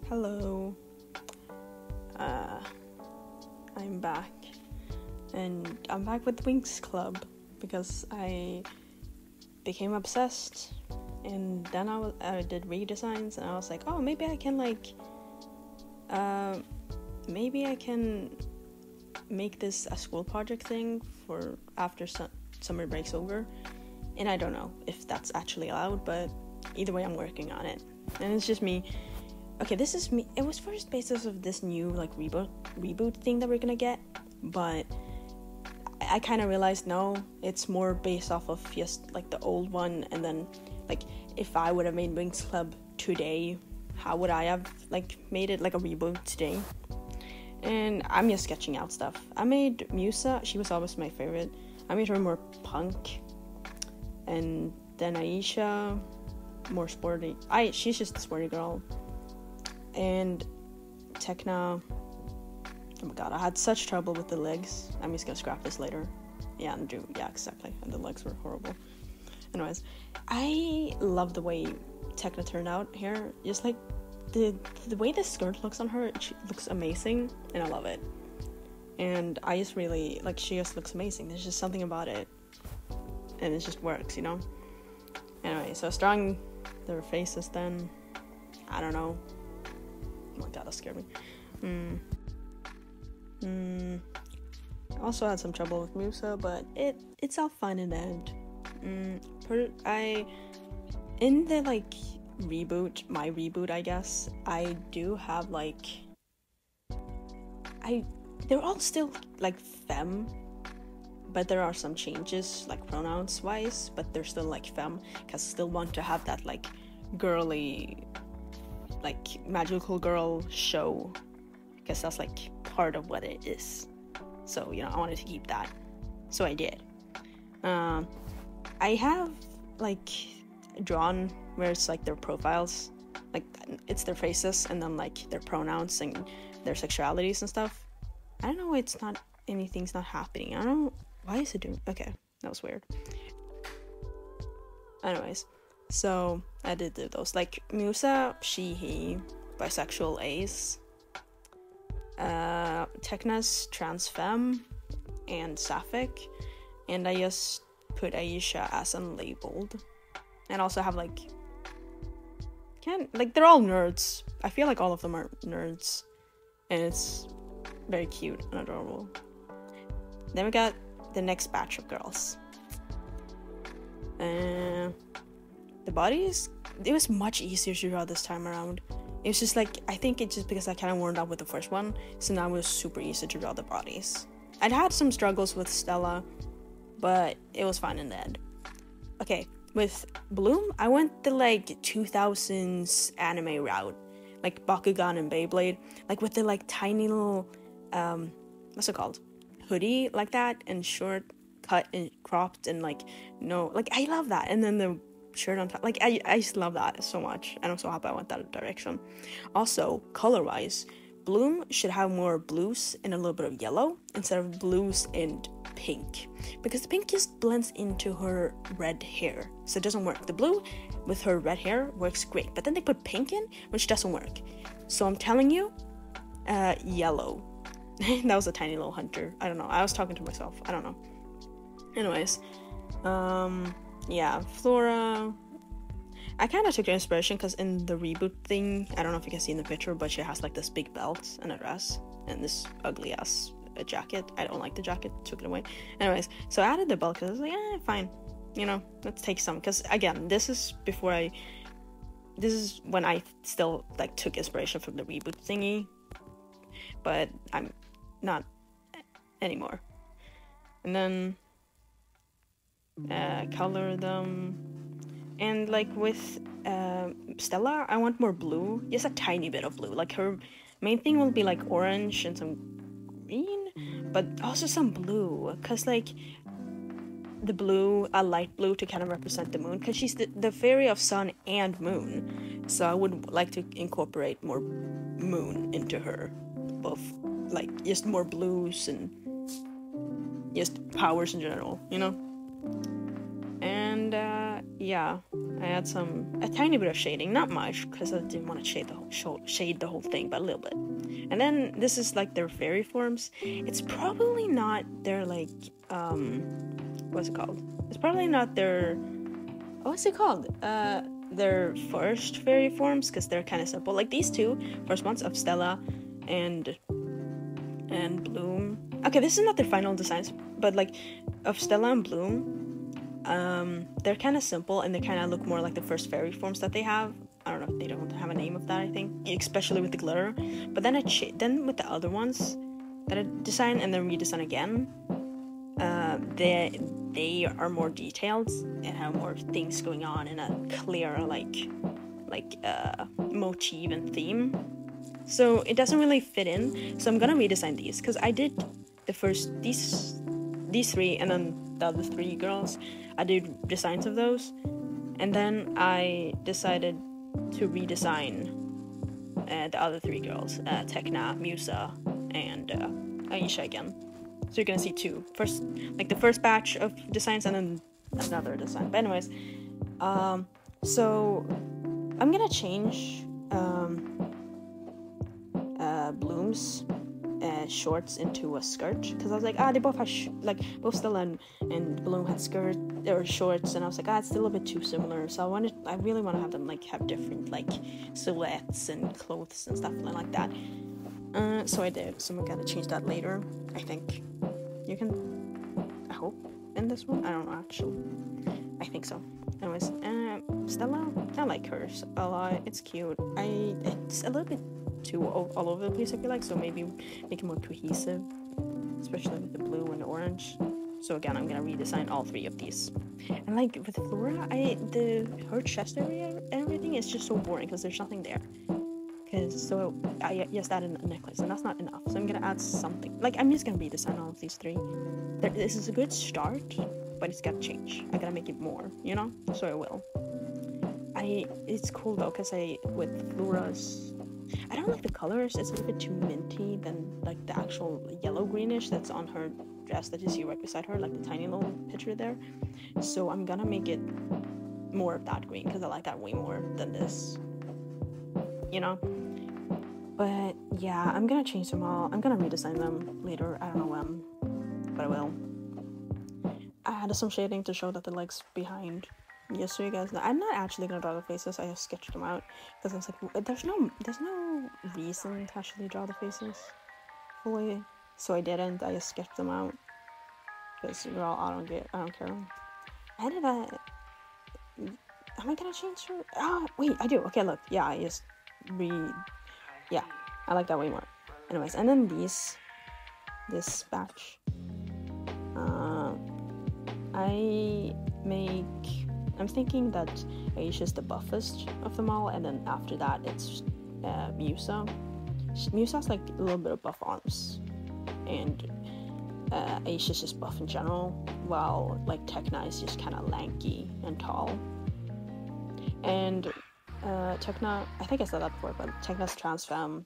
Hello. I'm back. And I'm back with Winx Club because I became obsessed. And then I did redesigns and I was like, oh, maybe I can make this a school project thing for after summer break's over. And I don't know if that's actually allowed, but either way, I'm working on it. And it's just me. Okay, this is me. It was first basis of this new reboot thing that we're gonna get, but I kind of realized no, it's more based off of just like the old one. And then like if I would have made Winx Club today, how would I have like made it like a reboot today? And I'm just sketching out stuff. I made Musa. She was always my favorite. I made her more punk, and then Aisha more sporty. She's just a sporty girl. And Tekna, oh my god, I had such trouble with the legs. I'm just gonna scrap this later. Yeah, exactly. And the legs were horrible. Anyways, I love the way Tekna turned out here. Just like the way the skirt looks on her, it looks amazing, and I love it. And I just really like, she just looks amazing. There's just something about it, and it just works, you know. Anyway, so drawing their faces. Then I don't know. Oh my god, that scared me. Also had some trouble with Musa, but it's all fine in the end. In the like my reboot, I guess, I do have like they're all still like femme, but there are some changes like pronouns wise, but they're still like femme, because I still want to have that like girly, like magical girl show, because that's like part of what it is. So, you know, I wanted to keep that, so I did. I have like drawn where it's like their profiles, like it's their faces and then like their pronouns and their sexualities and stuff. I don't know why anything's not happening. I don't know why is it doing. Okay, that was weird. Anyways, so I did do those, like Musa, she, he, bisexual, ace, Tekna's trans femme and sapphic, and I just put Aisha as unlabeled. And also have like they're all nerds. I feel like all of them are nerds, and it's very cute and adorable. Then we got the next batch of girls. The bodies, it was much easier to draw this time around. It was just like, I think it's just because I kind of warmed up with the first one, so now it was super easy to draw the bodies. I'd had some struggles with Stella, but it was fine in the end. Okay, with Bloom, I went the like 2000s anime route, like Bakugan and Beyblade, like with the like tiny little what's it called, hoodie like that, and short cut and cropped, and like I love that. And then the shirt on top, like I just love that so much, and I'm so happy I went that direction. Also, color wise, Bloom should have more blues and a little bit of yellow instead of blues and pink, because the pink just blends into her red hair, so it doesn't work. The blue with her red hair works great, but then they put pink in, which doesn't work. So I'm telling you, yellow. That was a tiny little hunter. I don't know, I was talking to myself, I don't know. Anyways, yeah, Flora, I kind of took inspiration because in the reboot thing, I don't know if you can see in the picture, but she has like this big belt and a dress and this ugly ass jacket. I don't like the jacket, took it away. Anyways, so I added the belt because I was like, fine, you know, let's take some, because again, this is when I still like took inspiration from the reboot thingy, but I'm not anymore. And then color them, and like with Stella, I want more blue, just a tiny bit of blue. Like her main thing will be like orange and some green, but also some blue, because like the blue, a light blue to kind of represent the moon, because she's the fairy of sun and moon, so I would like to incorporate more moon into her, both like just more blues and just powers in general, you know. And yeah, I had a tiny bit of shading, not much, because I didn't want to shade the whole thing, but a little bit. And then this is like their fairy forms. It's probably not their like what's it called? It's probably not their what's it called? Their first fairy forms, because they're kind of simple. Like these two first ones of Stella and Bloom. Okay, this is not their final designs, but like of Stella and Bloom. They're kind of simple and they kind of look more like the first fairy forms that they have. I don't know if they don't have a name of that, I think, especially with the glitter. But then then with the other ones that I design and then redesign again, they are more detailed and have more things going on in a clear motif and theme. So it doesn't really fit in. So I'm gonna redesign these because I did the first these three and then the other three girls. I did designs of those, and then I decided to redesign the other three girls, Tekna, Musa, and Aisha again. So you're gonna see two. First, like the first batch of designs, and then another design. But anyways, so I'm gonna change Bloom's shorts into a skirt, because I was like, they both have both Stella and Bloom had skirt or shorts, and I was like, it's still a bit too similar. So I really want to have them like have different like silhouettes and clothes and stuff like that. So I did. So I'm gonna change that later. I think you can. I hope in this one. I don't know actually. I think so. Anyways, Stella, I like hers a lot. It's cute. It's a little bit too all over the place, I feel like, so maybe make it more cohesive, especially with the blue and the orange. So again, I'm gonna redesign all three of these. And like with Flora, her chest area and everything is just so boring because there's nothing there. So I just added a necklace, and that's not enough. So I'm gonna add something. Like I'm just gonna redesign all of these three. This is a good start, but it's gotta change. I gotta make it more, So I will. It's cool though, because with Flora's, I don't like the colors. It's a little bit too minty than like the actual yellow greenish that's on her dress that you see right beside her, like the tiny little picture there. So I'm gonna make it more of that green because I like that way more than this, But yeah, I'm gonna change them all. I'm gonna redesign them later. I don't know when, but I will. I added some shading to show that the legs behind. Just so you guys know, I'm not actually gonna draw the faces. I just sketched them out because I was like, there's no reason to actually draw the faces fully, so I didn't. I just sketched them out because I don't care. I did that. Am I gonna change her? Oh wait, I do. Okay, look, yeah, I just yeah, I like that way more. Anyways, and then this batch, I'm thinking that Aisha's the buffest of them all, and then after that it's Musa. Musa's like a little bit of buff arms, and Aisha's just buff in general, while like Tekna is just kind of lanky and tall. And Tekna, I think I said that before, but Tekna's trans femme.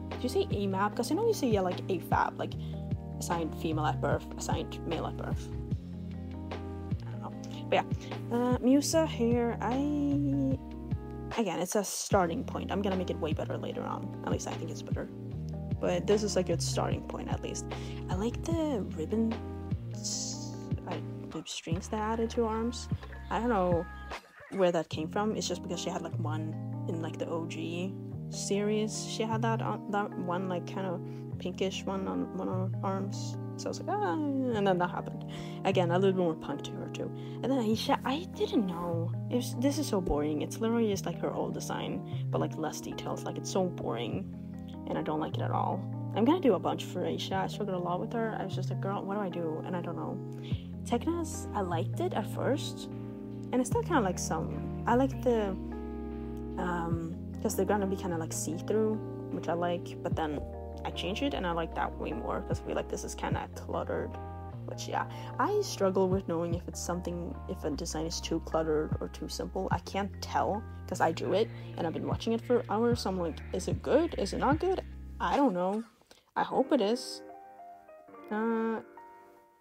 Did you say AMAB? Because I know you say like AFAB, like assigned female at birth, assigned male at birth. But yeah, Musa here, again, it's a starting point. I'm gonna make it way better later on. At least I think it's better. But this is a good starting point, at least. I like the ribbon, the strings that I added to her arms. I don't know where that came from. It's just because she had like one in like the OG series. She had that one like kind of pinkish one on one of her arms. So I was like, and then that happened. Again, a little bit more punk to her too. And then Aisha, I didn't know. This is so boring. It's literally just like her old design, but like less details. Like it's so boring, and I don't like it at all. I'm gonna do a bunch for Aisha. I struggled a lot with her. I was just like, girl, what do I do? And I don't know. Tekna's, I liked it at first, and it's still kind of like some. I like the, because they're gonna be kind of like see-through, which I like, but then I changed it and I like that way more because I feel like this is kind of cluttered. Which yeah, I struggle with knowing if a design is too cluttered or too simple. I can't tell because I do it and I've been watching it for hours, so I'm like, is it good? Is it not good? I don't know. I hope it is.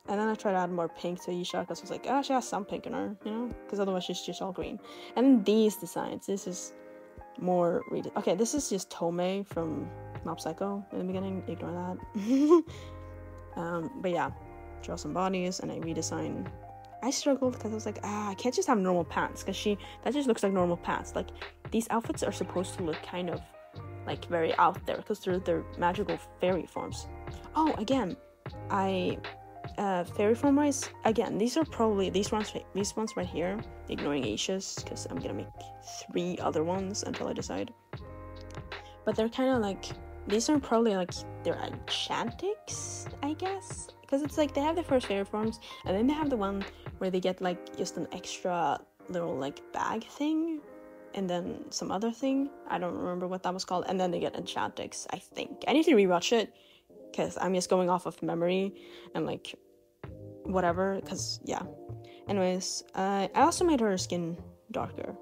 And then I tried to add more pink to Isha because I was like, oh, she has some pink in her, you know? Because otherwise she's just all green. And then these designs, this is more... Okay, this is just Tomei from Mob Psycho in the beginning. Ignore that. But yeah, draw some bodies and I redesign. I struggled because I was like, I can't just have normal pants because that just looks like normal pants. Like, these outfits are supposed to look kind of like very out there because they're magical fairy forms. Oh, again, fairy form wise, again, these are probably these ones right here, ignoring Asia's because I'm gonna make 3 other ones until I decide. But they're kind of like, these are probably like, they're Enchantix, I guess, because it's like they have the first fairy forms and then they have the one where they get like just an extra little like bag thing and then some other thing, I don't remember what that was called, and then they get Enchantix. I think I need to rewatch it because I'm just going off of memory and like whatever, because yeah. Anyways, I also made her skin darker,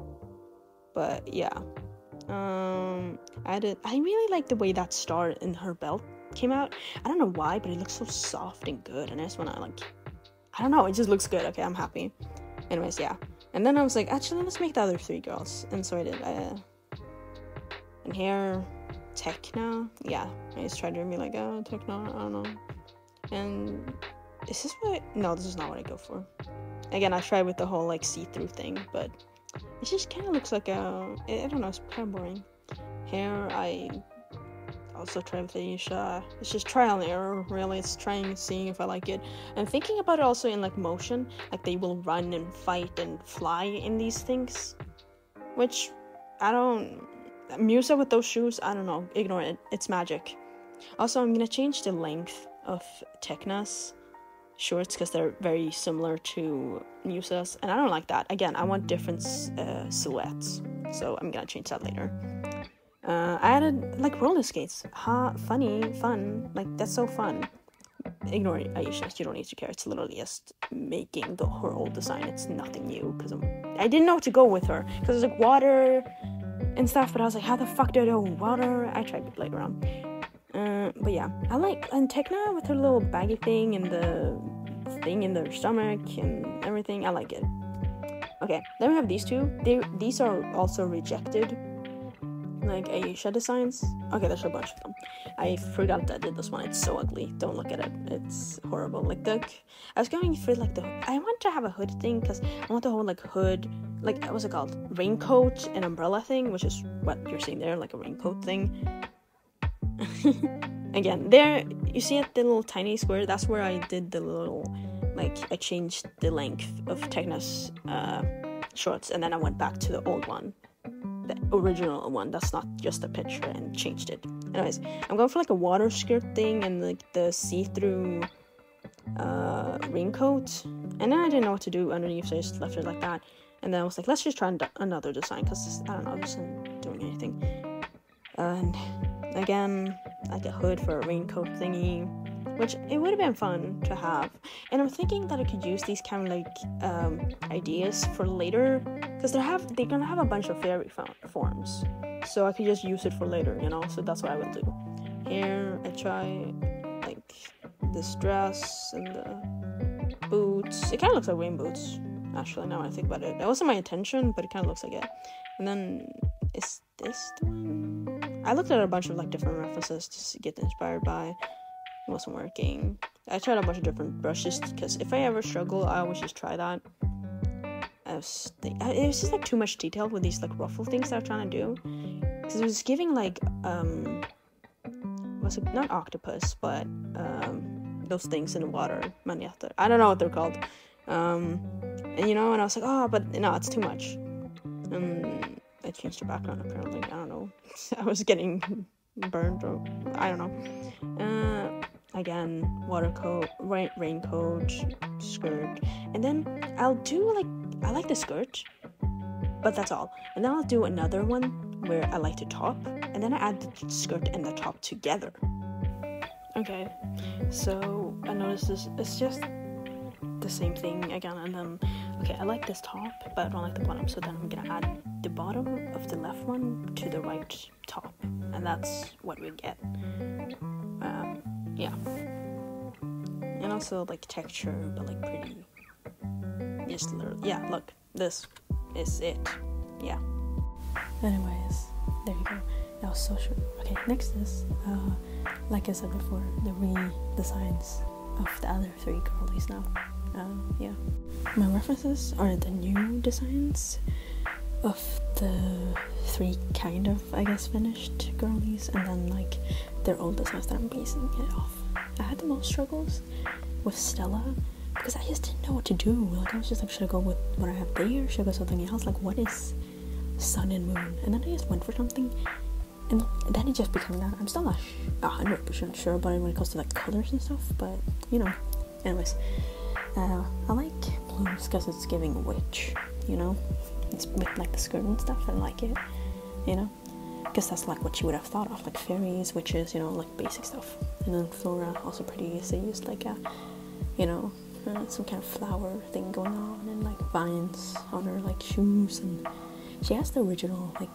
but yeah. I really like the way that star in her belt came out. I don't know why, but it looks so soft and good, and I just wanna like, I don't know, it just looks good. Okay, I'm happy. Anyways, yeah. And then I was like, actually, let's make the other 3 girls, and so I did. And here, Techna. Yeah, I just tried to be like, oh, Techna, I don't know. And is this what? No, this is not what I go for. Again, I tried with the whole like see-through thing, but it just kind of looks like I don't know, it's kind of boring. Hair, I also tried with Aisha. It's just trial and error, really. It's trying, seeing if I like it. And thinking about it also in like motion, like they will run and fight and fly in these things, which I don't. Musa with those shoes, I don't know. Ignore it. It's magic. Also, I'm gonna change the length of Techna's shorts because they're very similar to Musa's, and I don't like that. Again, I want different silhouettes, so I'm gonna change that later. I added like roller skates. Fun. Like, that's so fun. Ignore Aisha, you don't need to care. It's literally just making her old design. It's nothing new because I didn't know what to go with her because it was like water and stuff, but I was like, how the fuck do I do water? I tried it later on. But yeah, I like, and Tekna with her little baggy thing and the thing in their stomach and everything, I like it. Okay, then we have these 2. These are also rejected, like Aisha designs. Okay, there's a bunch of them. I forgot that I did this one. It's so ugly. Don't look at it. It's horrible. Like I was going for like I want to have a hood thing because I want the whole like hood, like what's it called? Raincoat and umbrella thing, which is what you're seeing there, like a raincoat thing. Again, there you see it, the little tiny square. That's where I did the little, like I changed the length of Tekna's shorts, and then I went back to the old one, the original one. That's not just a picture, and changed it. Anyways, I'm going for like a water skirt thing and like the see-through raincoat, and then I didn't know what to do underneath, so I just left it like that. And then I was like, let's just try another design because I don't know, this isn't doing anything. And again, like a hood for a raincoat thingy, which it would have been fun to have. And I'm thinking that I could use these kind of like ideas for later, because they're gonna have a bunch of fairy forms, so I could just use it for later, you know. So that's what I will do. Here I try like this dress and the boots. It kind of looks like rain boots, actually, now I think about it. That wasn't my intention, but it kind of looks like it. And then is this the one? I looked at a bunch of like different references to get inspired by. It wasn't working. I tried a bunch of different brushes because if I ever struggle, I always just try that. It was just like too much detail with these like ruffle things that I'm trying to do, because it was giving like was it not octopus, but those things in the water, maniata. I don't know what they're called. And you know, and I was like, oh, but no, it's too much. I changed the background apparently. I don't know. I was getting burned, or I don't know. Again, watercoat, raincoat, skirt, and then I'll do like, I like the skirt, but that's all. And then I'll do another one where I like the top, and then I add the skirt and the top together. Okay, so I noticed this. It's just the same thing again, and then okay, I like this top, but I don't like the bottom. So then I'm gonna add the bottom of the left one to the right top, and that's what we get. Yeah. And also like texture, but like pretty. Just literally, yeah. Look, this is it. Yeah. Anyways, there you go. That was so short. Okay, next is like I said before, the redesigns of the other 3 girlies now. Yeah. My references are the new designs of the 3 kind of, I guess, finished girlies, and then like their old designs that I'm basing it off. I had the most struggles with Stella because I just didn't know what to do. Like I was just like, should I go with what I have there? Should I go something else? Like what is sun and moon? And then I just went for something, and then it just became that. I'm still not 100% sure about it when it comes to like colors and stuff, but you know. Anyways, I like blues because it's giving witch, you know. It's with like the skirt and stuff. I like it, you know, because that's like what you would have thought of, like fairies, witches, you know, like basic stuff. And then Flora, also pretty, so used like a, you know, some kind of flower thing going on, and like vines on her like shoes, and she has the original like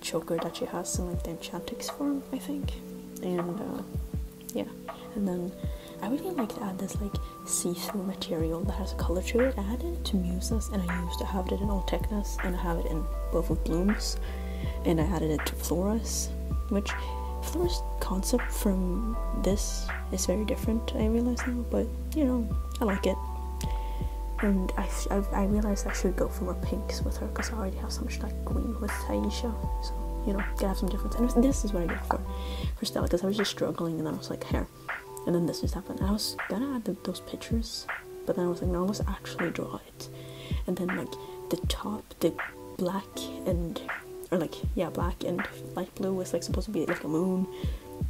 choker that she has in like the Enchantix form, I think. And yeah, and then I really like to add this like see-through material that has a color to it. I added it to Muses, and I used to have it in All Techness, and I have it in both of Blooms, and I added it to Flora's, which Flora's concept from this is very different, I realize now, but you know, I like it. And I realized I should go for more pinks with her because I already have so much like green with Aisha, so you know, gotta have some difference. And this is what I did for Stella, because I was just struggling, and then I was like, here. And then this just happened. I was gonna add those pictures, but then I was like, no, let's actually draw it. And then like the top, the black and, or like, yeah, black and light blue was like supposed to be like a moon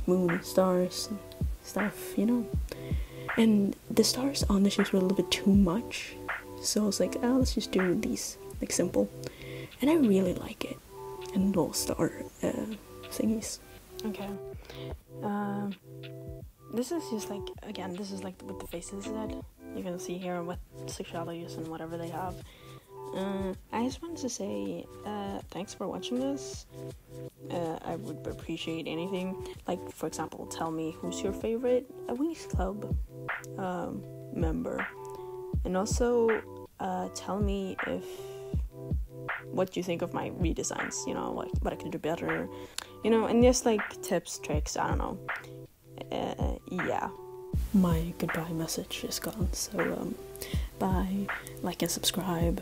and stars and stuff, you know. And the stars on the shoes were a little bit too much, so I was like, oh, let's just do these like simple. And I really like it. And little star thingies. Okay. This is just like, again, this is like what the faces said. You can see here what sexualities and whatever they have. I just wanted to say thanks for watching this. I would appreciate anything. Like, for example, tell me who's your favorite Winx Club member. And also tell me what you think of my redesigns, you know, like what I could do better, you know, and just like tips, tricks, I don't know. Yeah. My goodbye message is gone, so bye, like and subscribe.